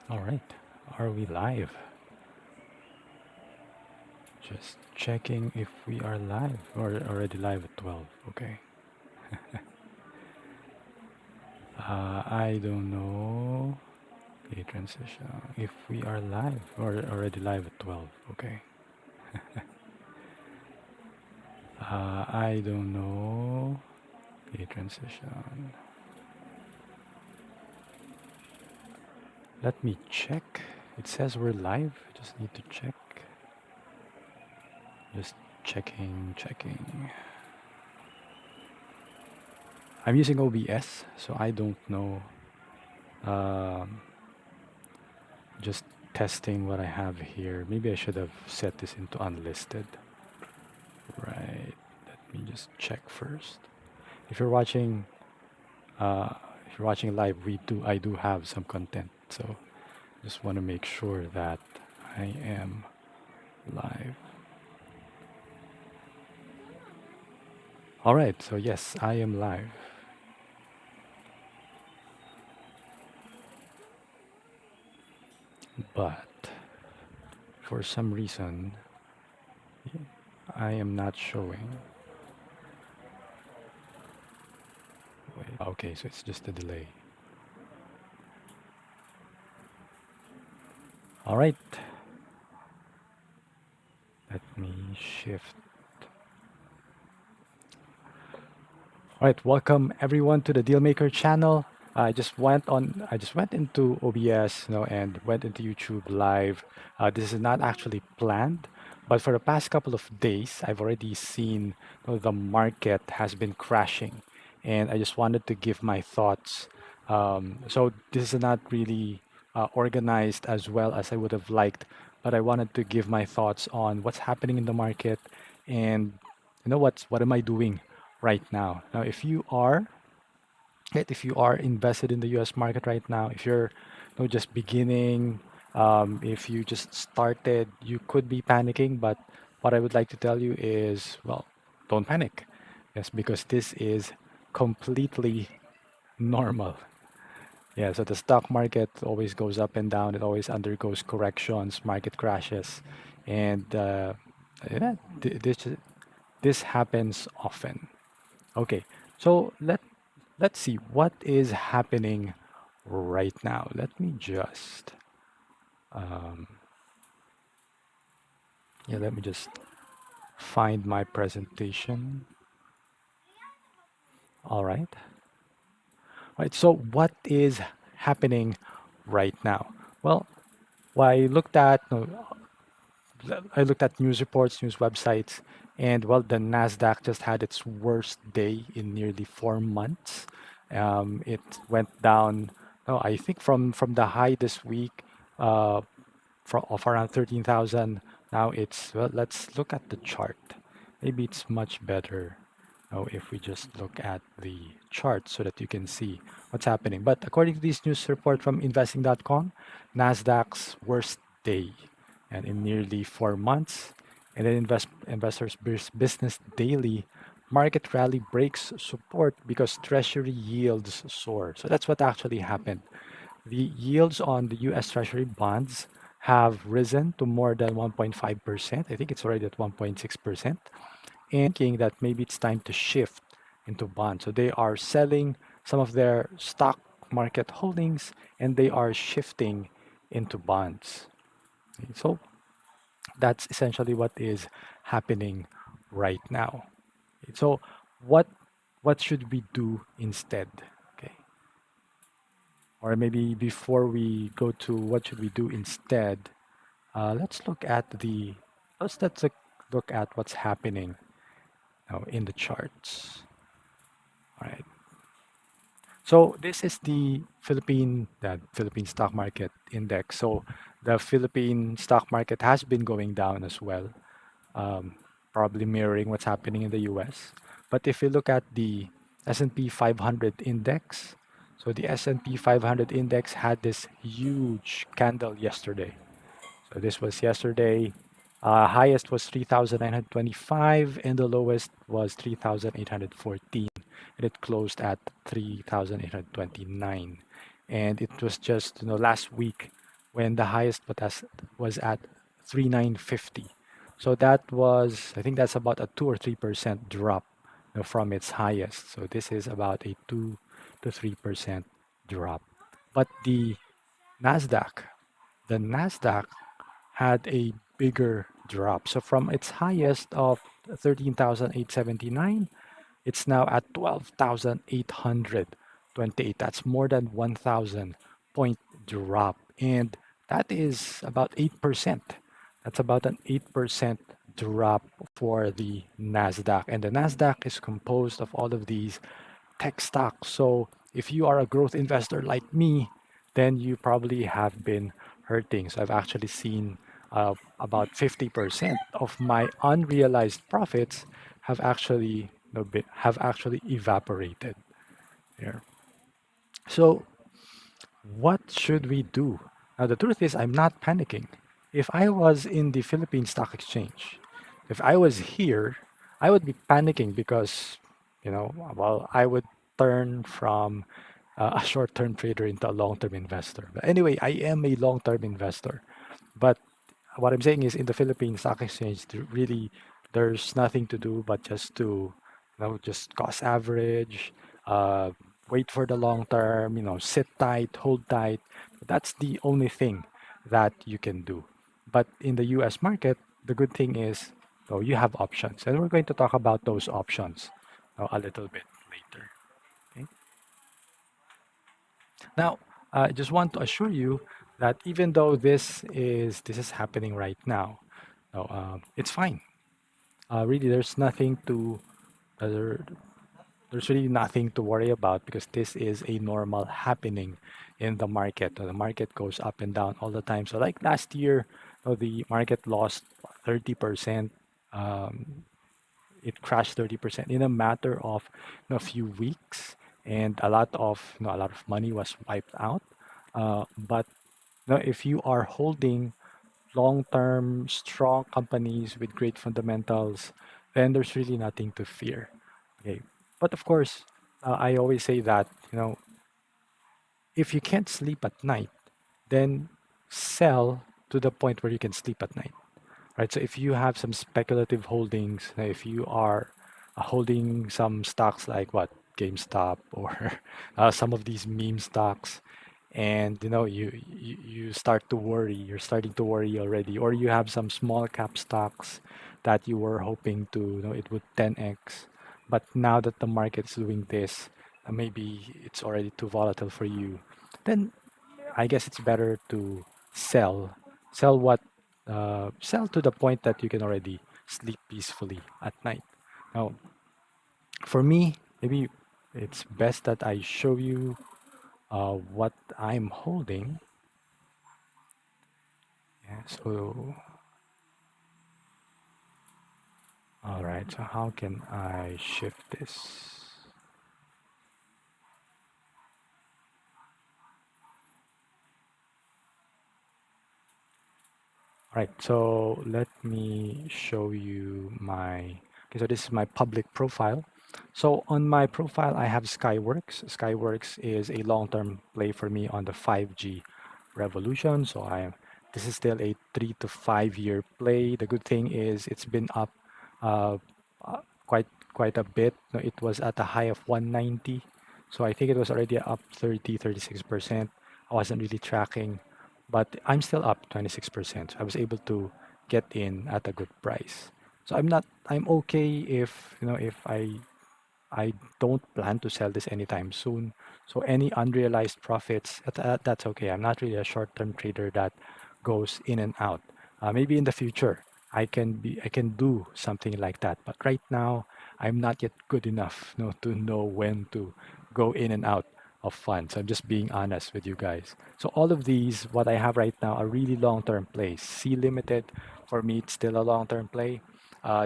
All right. Are we live? Just checking if we are live or already live at 12. Okay. I don't know. Okay, transition. If we are live or already live at 12. Okay. I don't know. Okay, transition. Let me check. It says we're live. Just need to check. Just checking. I'm using OBS, so I don't know. Um, just testing what I have here. Maybe I should have set this into unlisted. Right. Let me just check first. If you're watching, uh, if you're watching live, I do have some content. So just want to make sure that I am live. All right. So yes, I am live. But for some reason, I am not showing. Wait. Okay, so it's just a delay. All right. Let me shift. All right, welcome everyone to the Dealmaker channel. I just went into OBS, and went into YouTube Live. This is not actually planned, but for the past couple of days, I've already seen the market has been crashing, and I just wanted to give my thoughts. So this is not really organized as well as I would have liked, but I wanted to give my thoughts on what's happening in the market and what am I doing right now. Now, if you are invested in the U.S. market right now, if you're just beginning, if you just started, you could be panicking. But what I would like to tell you is, well, don't panic. Yes, because this is completely normal. Yeah, so the stock market always goes up and down. It always undergoes corrections, market crashes, and yeah, this happens often. Okay, so let's see what is happening right now. Let me just um, yeah, let me just find my presentation. All right. All right. So what is happening right now? Well, I looked at I looked at news reports, news websites, and well, the Nasdaq just had its worst day in nearly 4 months. It went down. No, I think from the high this week. Of around 13,000. Now it's, well, let's look at the chart. Maybe it's much better if we just look at the chart so that you can see what's happening. But according to this news report from investing.com, Nasdaq's worst day and in nearly 4 months. And then investors business daily market rally breaks support because treasury yields soar. So that's what actually happened. The yields on the US Treasury bonds have risen to more than 1.5%. I think it's already at 1.6%. And thinking that maybe it's time to shift into bonds. So they are selling some of their stock market holdings and they are shifting into bonds. So that's essentially what is happening right now. So what what should we do instead? Okay. Or maybe before we go to what should we do instead, let's look at what's happening now in the charts. All right. So this is the Philippine stock market index. So the Philippine stock market has been going down as well, um, probably mirroring what's happening in the US. But if you look at the S&P 500 index, so the S&P 500 index had this huge candle yesterday. So this was yesterday. Highest was 3,925 and the lowest was 3,814. And it closed at 3,829. And it was just, last week when the highest was at 3950. So that was, I think that's about a 2 or 3% drop, from its highest. So this is about a 2 to 3% drop. But Nasdaq, the Nasdaq had a bigger drop. So from its highest of 13,879, it's now at 12,828. That's more than 1,000 point drop. And that is about 8%. That's about an 8% drop for the NASDAQ. And the NASDAQ is composed of all of these tech stocks. So if you are a growth investor like me, then you probably have been hurting. So I've actually seen about 50% of my unrealized profits have actually evaporated there. So what should we do? Now, the truth is, I'm not panicking. If I was in the Philippine Stock Exchange, if I was here, I would be panicking because, well, I would turn from a short term trader into a long term investor. But anyway, I am a long term investor. But what I'm saying is, in the Philippine Stock Exchange, really, there's nothing to do but just to, just cost average, uh, wait for the long term, sit tight, hold tight. That's the only thing that you can do. But in the US market, the good thing is, oh, you have options. And we're going to talk about those options a little bit later. Okay? Now, I just want to assure you that even though this is happening right now, it's fine. Really, uh, there, there's really nothing to worry about because this is a normal happening in the market. The market goes up and down all the time. So, like last year, the market lost 30%. Um, it crashed 30% in a matter of a few weeks, and a lot of money was wiped out. But if you are holding long-term strong companies with great fundamentals, then there's really nothing to fear. Okay, but of course, I always say that if you can't sleep at night, then sell to the point where you can sleep at night, right? So if you have some speculative holdings, if you are holding some stocks like what GameStop or some of these meme stocks, and you start to worry, you're starting to worry already, or you have some small cap stocks that you were hoping to, it would 10x, but now that the market's doing this, maybe it's already too volatile for you, then I guess it's better to sell. Sell what? Sell to the point that you can already sleep peacefully at night. Now, for me, maybe it's best that I show you what I'm holding. Yeah, so, all right. So how can I shift this? Right, so let me show you okay, so this is my public profile. So on my profile, I have Skyworks. Skyworks is a long-term play for me on the 5G revolution. This is still a 3 to 5 year play. The good thing is it's been up uh, quite a bit. No, it was at a high of 190. So I think it was already up 36%. I wasn't really tracking, but I'm still up 26%. So I was able to get in at a good price. So I'm okay if I don't plan to sell this anytime soon. So any unrealized profits, that's okay. I'm not really a short-term trader that goes in and out. Maybe in the future, I can do something like that. But right now, I'm not yet good enough, to know when to go in and out of funds. I'm just being honest with you guys. So all of these, what I have right now, are really long-term plays. C Limited, for me, it's still a long-term play.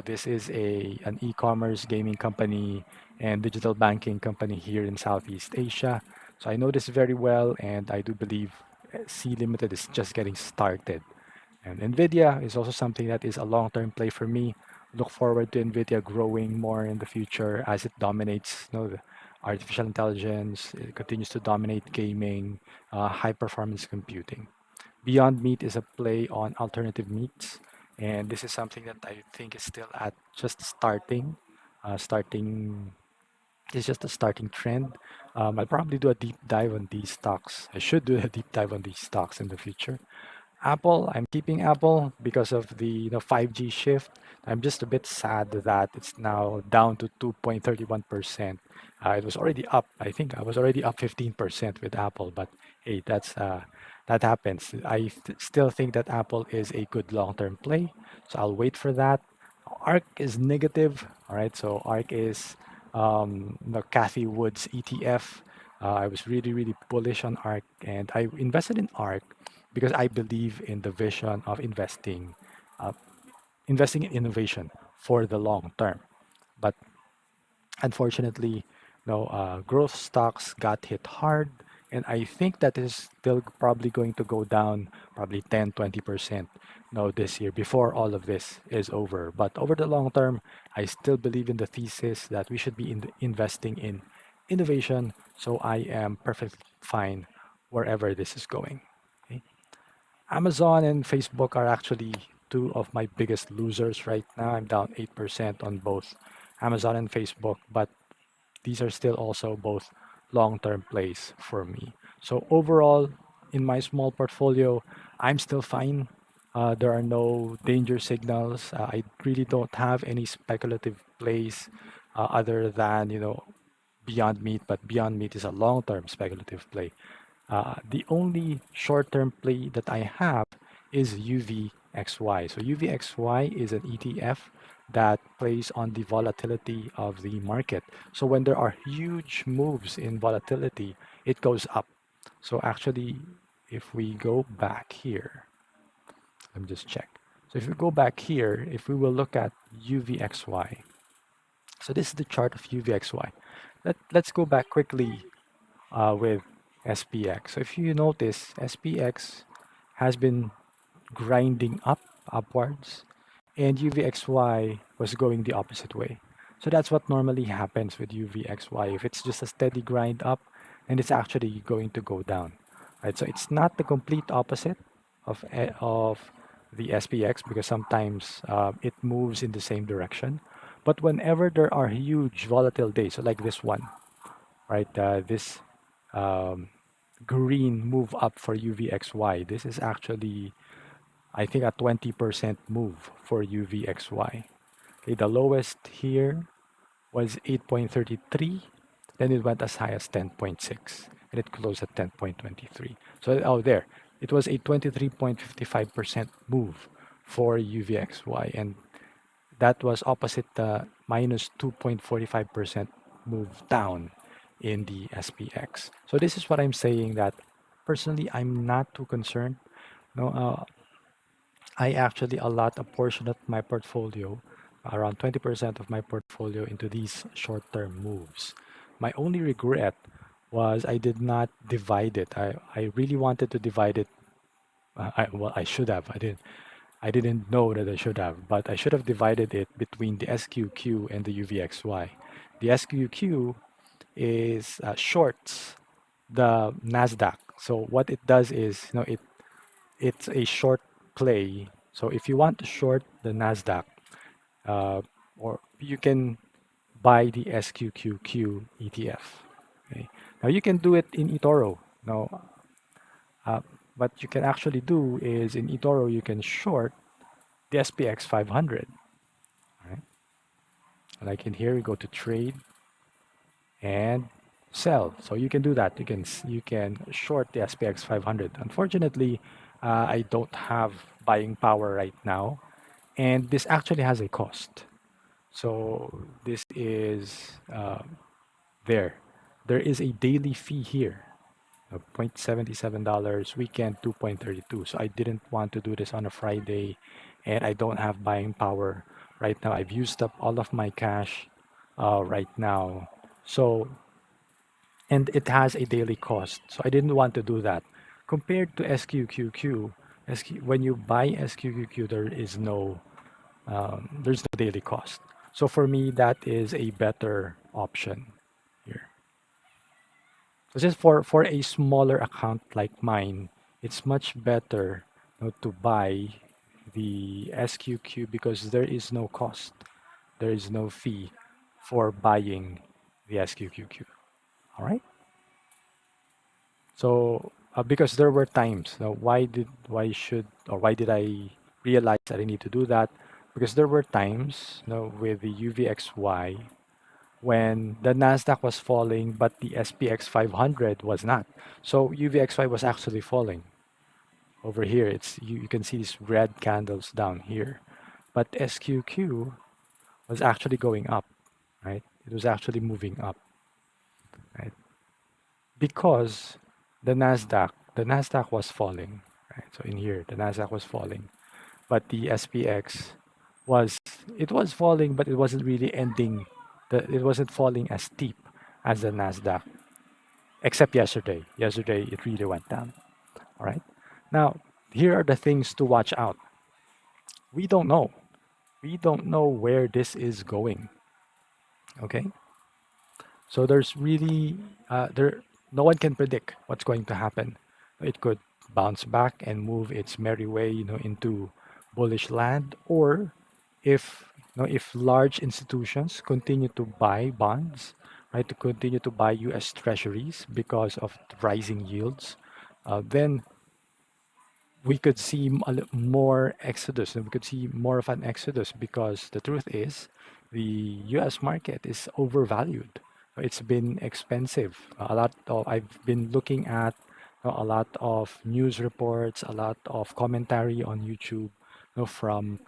This is an e-commerce gaming company and digital banking company here in Southeast Asia. So I know this very well, and I do believe C Limited is just getting started. And Nvidia is also something that is a long-term play for me. Look forward to Nvidia growing more in the future as it dominates, the artificial intelligence. It continues to dominate gaming, high-performance computing. Beyond Meat is a play on alternative meats, and this is something that I think is still at just starting. Starting It's just a starting trend. I'll probably do a deep dive on these stocks. I should do a deep dive on these stocks in the future. Apple, I'm keeping Apple because of the 5G shift. I'm just a bit sad that it's now down to 2.31%. It was already up. I think I was already up 15% with Apple, but hey, that happens. Still think that Apple is a good long-term play, so I'll wait for that. ARK is negative. All right, so ARK is the Kathy Woods ETF. I was really bullish on ARK, and I invested in ARK because I believe in the vision of uh, investing in innovation for the long term. But unfortunately, growth stocks got hit hard, and I think that is still probably going to go down probably 10, 20%, this year before all of this is over. But over the long term, I still believe in the thesis that we should be investing in innovation. So I am perfectly fine wherever this is going. Okay? Amazon and Facebook are actually two of my biggest losers right now. I'm down 8% on both Amazon and Facebook, but these are still also both long-term plays for me. So overall, in my small portfolio, I'm still fine. There are no danger signals. I really don't have any speculative plays other than Beyond Meat, but Beyond Meat is a long-term speculative play. The only short-term play that I have is UVXY. So UVXY is an ETF that plays on the volatility of the market. So when there are huge moves in volatility, it goes up. So actually, if we go back here, let me just check. So if we go back here, if we will look at UVXY, so this is the chart of UVXY. Let's go back quickly with SPX. So if you notice, SPX has been grinding upwards, and UVXY was going the opposite way. So that's what normally happens with UVXY. If it's just a steady grind up, and it's actually going to go down, right? So it's not the complete opposite of the SPX because sometimes it moves in the same direction. But whenever there are huge volatile days, so like this one, right? This um, green move up for UVXY. This is actually, I think, a 20% move for UVXY. Okay, the lowest here was 8.33, then it went as high as 10.6, and it closed at 10.23. So, oh, there, it was a 23.55% move for UVXY, and that was opposite the minus 2.45% move down in the SPX. So this is what I'm saying that personally I'm not too concerned. No, I actually allot a portion of my portfolio, around 20% of my portfolio, into these short-term moves. My only regret was I did not divide it. I really wanted to divide it. Well, I should have. I didn't know that I should have, but I should have divided it between the SQQ and the UVXY. The SQQ is shorts the Nasdaq. So what it does is, it's a short play. So if you want to short the Nasdaq, uh, or you can buy the SQQQ ETF. Okay. Now you can do it in eToro. Now, uh, what you can actually do is in eToro you can short the SPX 500. Right? Like in here, you go to trade and sell. So you can do that. You can short the SPX 500. Unfortunately, I don't have buying power right now, and this actually has a cost. So this is there. There is a daily fee here of $0.77, weekend 2.32. So I didn't want to do this on a Friday, and I don't have buying power right now. I've used up all of my cash right now. So, and it has a daily cost. So I didn't want to do that. Compared to SQQQ, when you buy SQQQ, there's no daily cost. So for me, that is a better option here. So just for a smaller account like mine, it's much better, to buy the SQQ because there is no cost, there is no fee for buying the SQQQ. All right. So because there were times, why did I realize that I need to do that? Because there were times, with the UVXY when the Nasdaq was falling, but the SPX 500 was not. So UVXY was actually falling. Over here, you can see these red candles down here, but SQQ was actually going up, right? It was actually moving up, right? Because the Nasdaq was falling, right? So in here, the Nasdaq was falling, but the SPX was it was falling, but it wasn't really ending. It wasn't falling as steep as the Nasdaq, except yesterday. Yesterday, it really went down. All right. Now, here are the things to watch out. We don't know. We don't know where this is going. Okay. So there's really there no one can predict what's going to happen. It could bounce back and move its merry way, into bullish land, or if large institutions continue to buy bonds, right, to continue to buy U.S. Treasuries because of rising yields, then we could see more exodus, and we could see more of an exodus because the truth is the US market is overvalued. It's been expensive. I've been looking at a lot of news reports, a lot of commentary on YouTube, from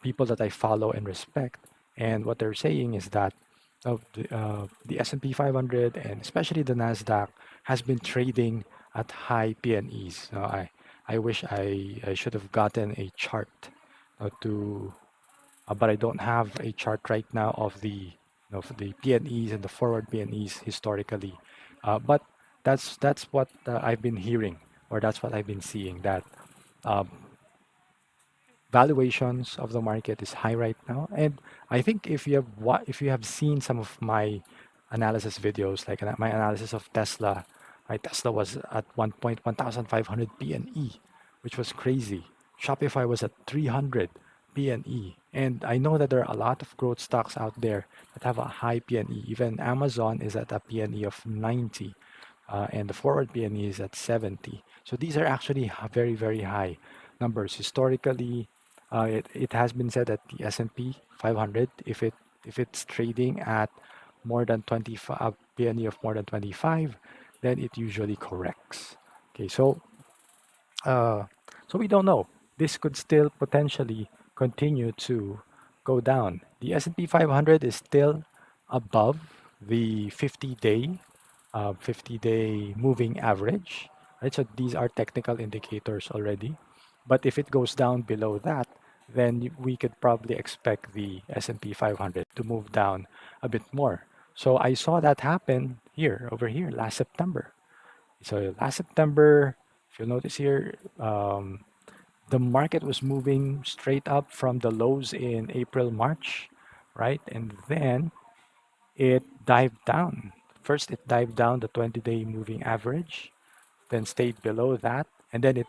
people that I follow and respect. And what they're saying is that the S&P 500 and especially the Nasdaq has been trading at high P&Es. I wish I should have gotten a chart but I don't have a chart right now of the P&Es and the forward P&Es historically. But that's what I've been hearing, or that's what I've been seeing, that um, valuations of the market is high right now. And I think if you have seen some of my analysis videos, like my analysis of Tesla, right? Tesla was at one point 1,500 PNE, which was crazy. Shopify was at 300 PNE. And I know that there are a lot of growth stocks out there that have a high PNE. Even Amazon is at a PNE of 90, and the forward PNE is at 70. So these are actually very, very high numbers. Historically, it has been said that the S&P 500, if it's trading at more than 25 PNE of more than 25, then it usually corrects. Okay, uh, so we don't know. This could still potentially continue to go down. The S&P 500 is still above the 50-day moving average, right? So these are technical indicators already. But if it goes down below that, then we could probably expect the S&P 500 to move down a bit more. So I saw that happen here, over here, last September. So last September, if you'll notice here, the market was moving straight up from the lows in April, March, right? And then it dived down. First, it dived down the 20-day moving average, then stayed below that, and then it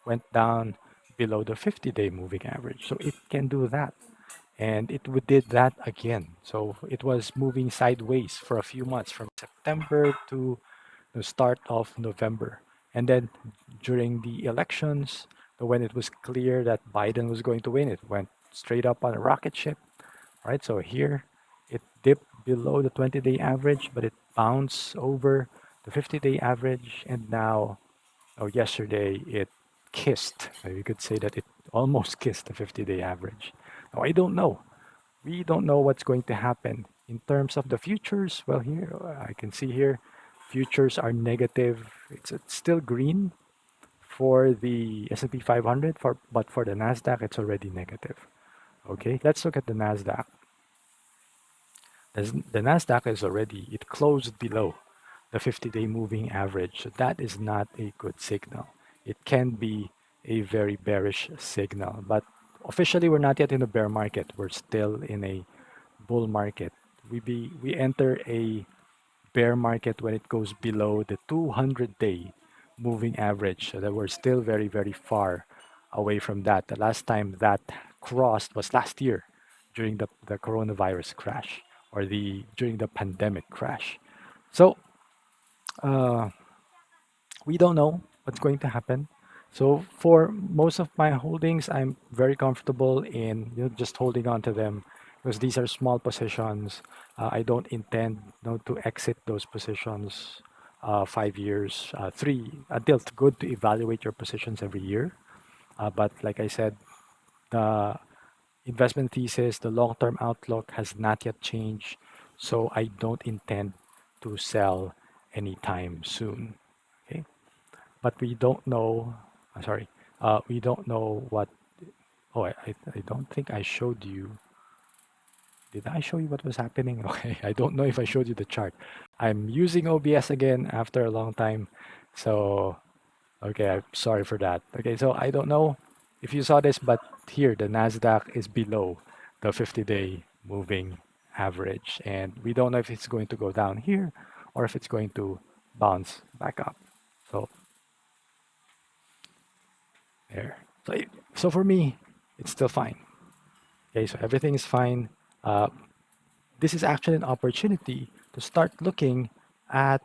went down below the 50-day moving average. So it can do that. And did that again. So it was moving sideways for a few months from September to the start of November. And then during the elections, when it was clear that Biden was going to win, it went straight up on a rocket ship, right? So here it dipped below the 20-day average, but it bounced over the 50-day average. And now, yesterday, it kissed. You could say that it almost kissed the 50-day average. Now, I don't know. We don't know what's going to happen in terms of the futures. Well, here I can see here, futures are negative. It's still green for the S&P 500, but for the Nasdaq, it's already negative. Okay, let's look at the Nasdaq. The Nasdaq it closed below the 50-day moving average. So that is not a good signal. It can be a very bearish signal, but officially we're not yet in a bear market. We're still in a bull market. We enter a bear market when it goes below the 200-day moving average. So that we're still very, very far away from that. The last time that crossed was last year during the coronavirus crash or the during the pandemic crash. So uh, we don't know what's going to happen. So for most of my holdings, I'm very comfortable in just holding on to them because these are small positions. I don't intend to exit those positions 5 years, three until it's good to evaluate your positions every year. But like I said, the investment thesis, the long-term outlook has not yet changed, so I don't intend to sell anytime soon. Okay, but we don't know. Sorry, we don't know what. Oh, I don't think I showed you. Did I show you what was happening? Okay, I don't know if I showed you the chart. I'm using OBS again after a long time, so okay, I'm sorry for that. Okay, so I don't know if you saw this, but here the Nasdaq is below the 50-day moving average, and we don't know if it's going to go down here or if it's going to bounce back up. So there. So for me, it's still fine. Okay, so everything is fine. Uh, this is actually an opportunity to start looking at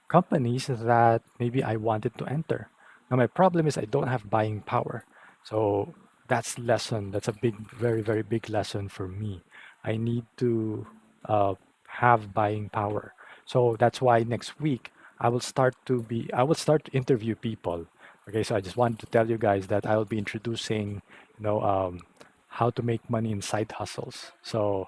companies that maybe I wanted to enter. Now my problem is I don't have buying power. So that's a big, very, very big lesson for me. I need to uh, have buying power. So that's why next week I will start to interview people. Okay, so I just wanted to tell you guys that I will be introducing, you know, um, how to make money in side hustles. So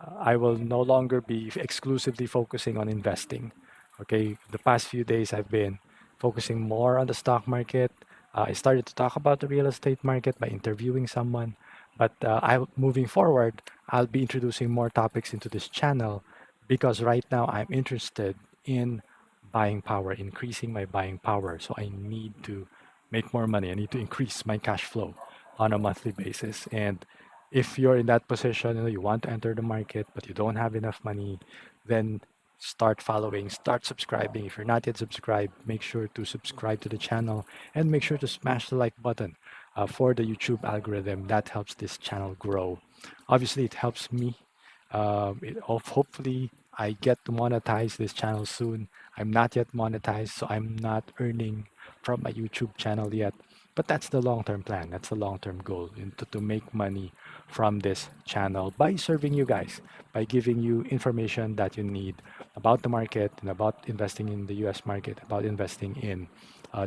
I will no longer be exclusively focusing on investing. Okay, the past few days I've been focusing more on the stock market. I started to talk about the real estate market by interviewing someone, but moving forward, I'll be introducing more topics into this channel because right now I'm interested in buying power, increasing my buying power. So I need to make more money. I need to increase my cash flow on a monthly basis. And if you're in that position, you want to enter the market, but you don't have enough money, then start following, start subscribing. If you're not yet subscribed, make sure to subscribe to the channel and make sure to smash the like button for the YouTube algorithm. That helps this channel grow. Obviously, it helps me. Hopefully, I get to monetize this channel soon. I'm not yet monetized, so I'm not earning from my YouTube channel yet. But that's the long-term plan. That's the long-term goal to make money from this channel by serving you guys, by giving you information that you need about the market and about investing in the US market, about investing in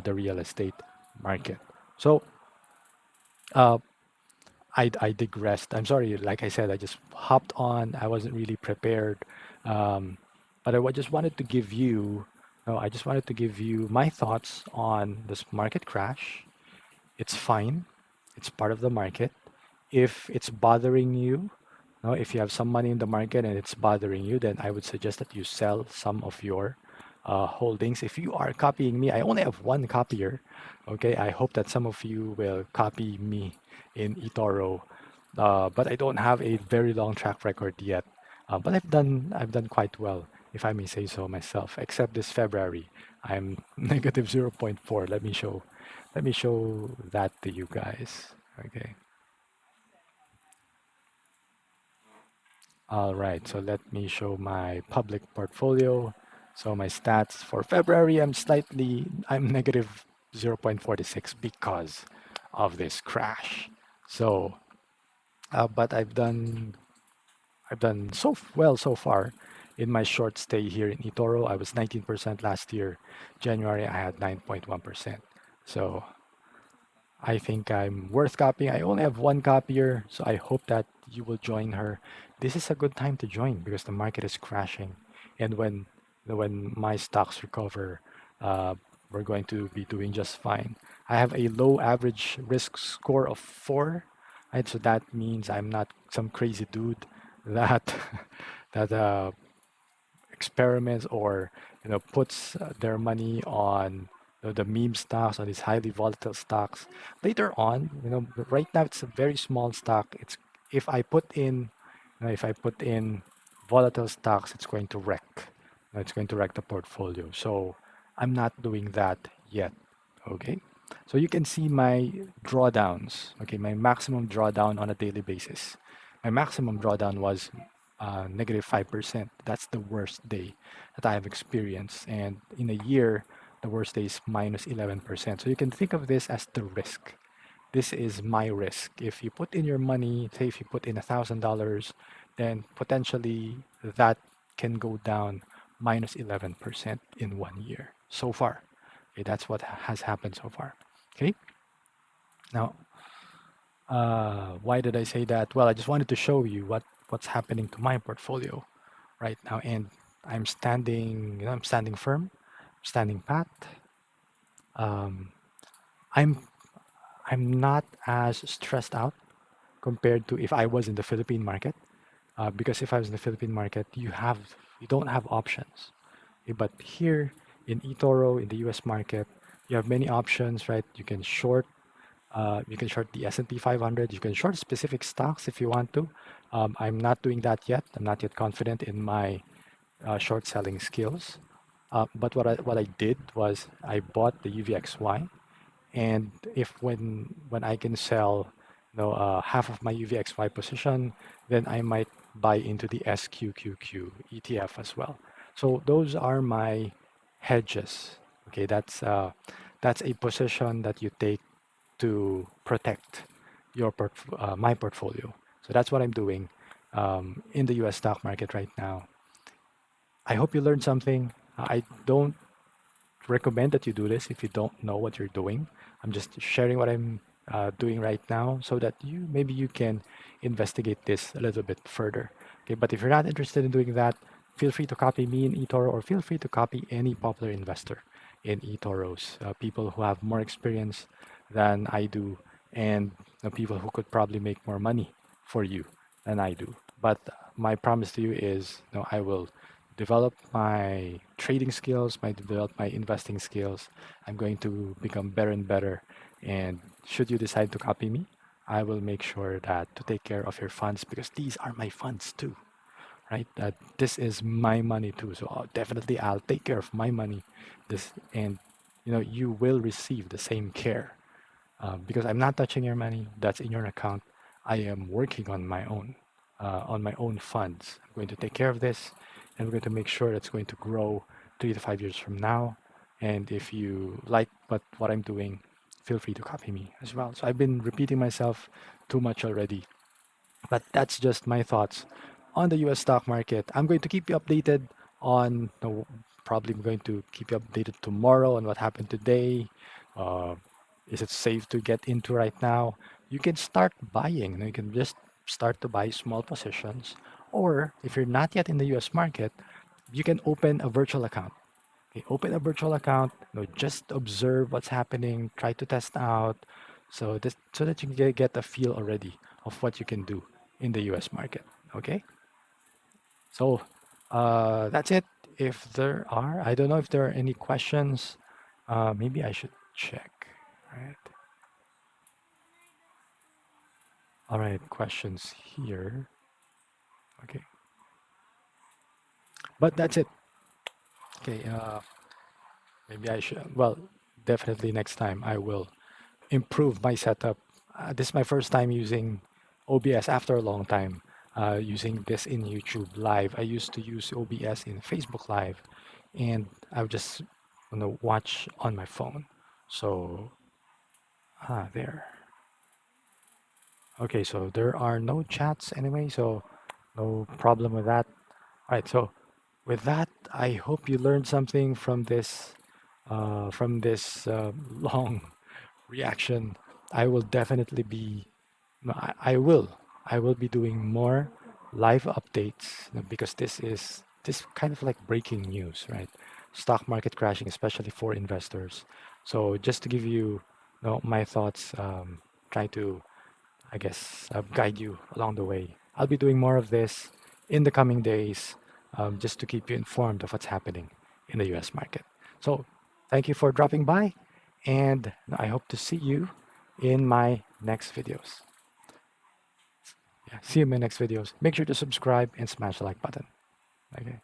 the real estate market. So uh, I digressed. I'm sorry. Like I said, I just hopped on. I wasn't really prepared, um, but just wanted to give you. No, I just wanted to give you my thoughts on this market crash. It's fine. It's part of the market. If it's bothering you, if you have some money in the market and it's bothering you, then I would suggest that you sell some of your holdings. If you are copying me, I only have one copier. Okay, I hope that some of you will copy me in eToro, but I don't have a very long track record yet. But I've done quite well, if I may say so myself. Except this February, I'm negative zero point 0.4. Let me show that to you guys. Okay. All right, so let me show my public portfolio. So my stats for February, I'm negative 0.46 because of this crash. So, but I've done well so far in my short stay here in eToro. I was 19% last year. January, I had 9.1%. So I think I'm worth copying. I only have one copier, so I hope that you will join her. This is a good time to join because the market is crashing, and when my stocks recover, uh, we're going to be doing just fine. I have a low average risk score of 4, right? So that means I'm not some crazy dude that that experiments or puts their money on the meme stocks, on these highly volatile stocks. Later on, right now it's a very small stock. It's if I put in if I put in volatile stocks, it's going to wreck. It's going to wreck the portfolio. So I'm not doing that yet. Okay. So you can see my drawdowns. Okay. My maximum drawdown on a daily basis. My maximum drawdown was negative 5%. That's the worst day that I have experienced. And in a year, the worst day is minus 11%. So you can think of this as the risk. This is my risk. If you put in your money, say if you put in $1,000, then potentially that can go down minus 11% in 1 year so far. Okay, that's what has happened so far. Okay, now why did I say that? Well, I just wanted to show you what's happening to my portfolio right now, and I'm standing firm, standing pat. Um, I'm I'm not as stressed out compared to if I was in the Philippine market. Because if I was in the Philippine market, you don't have options. But here in eToro, in the US market, you have many options, right? You can short the S&P 500. You can short specific stocks if you want to. I'm not doing that yet. I'm not yet confident in my short selling skills. But what I did was I bought the UVXY, and if when I can sell, half of my UVXY position, then I might buy into the SQQQ ETF as well. So those are my hedges. Okay, that's a position that you take to protect my portfolio. So that's what I'm doing in the U.S. stock market right now. I hope you learned something. I don't recommend that you do this if you don't know what you're doing. I'm just sharing what I'm doing right now so that maybe you can investigate this a little bit further. Okay, but if you're not interested in doing that, feel free to copy me in eToro or feel free to copy any popular investor in eToros, people who have more experience than I do and people who could probably make more money for you than I do. But my promise to you is, I will develop my trading skills, my develop my investing skills. I'm going to become better and better. And should you decide to copy me, I will make sure that to take care of your funds because these are my funds too, right? That this is my money too. So definitely I'll take care of my money. This and you will receive the same care because I'm not touching your money. That's in your account. I am working on my own funds. I'm going to take care of this, and we're going to make sure it's going to grow 3 to 5 years from now. And if you like what I'm doing, feel free to copy me as well. So I've been repeating myself too much already, but that's just my thoughts on the US stock market. I'm going to keep you updated on, probably I'm going to keep you updated tomorrow on what happened today. Uh, is it safe to get into right now? You can start buying. You can just start to buy small positions. Or if you're not yet in the US market, you can open a virtual account. Okay, open a virtual account, just observe what's happening, try to test out, so that you can get a feel already of what you can do in the US market. Okay, so that's it. If there are, I don't know if there are any questions. Maybe I should check. Right. All right, questions here. Okay, but that's it. Okay, maybe I should. Well, definitely next time I will improve my setup. This is my first time using OBS after a long time, using this in YouTube Live. I used to use OBS in Facebook Live, and I would just watch on my phone. So, there. Okay, so there are no chats anyway, so no problem with that. All right, so with that, I hope you learned something from this long reaction. I will definitely be, no, I will be doing more live updates because this kind of like breaking news, right? Stock market crashing, especially for investors. So just to give you, my thoughts, try to, I guess, guide you along the way. I'll be doing more of this in the coming days, just to keep you informed of what's happening in the US market. So, thank you for dropping by, and I hope to see you in my next videos. Yeah, see you in my next videos. Make sure to subscribe and smash the like button. Okay.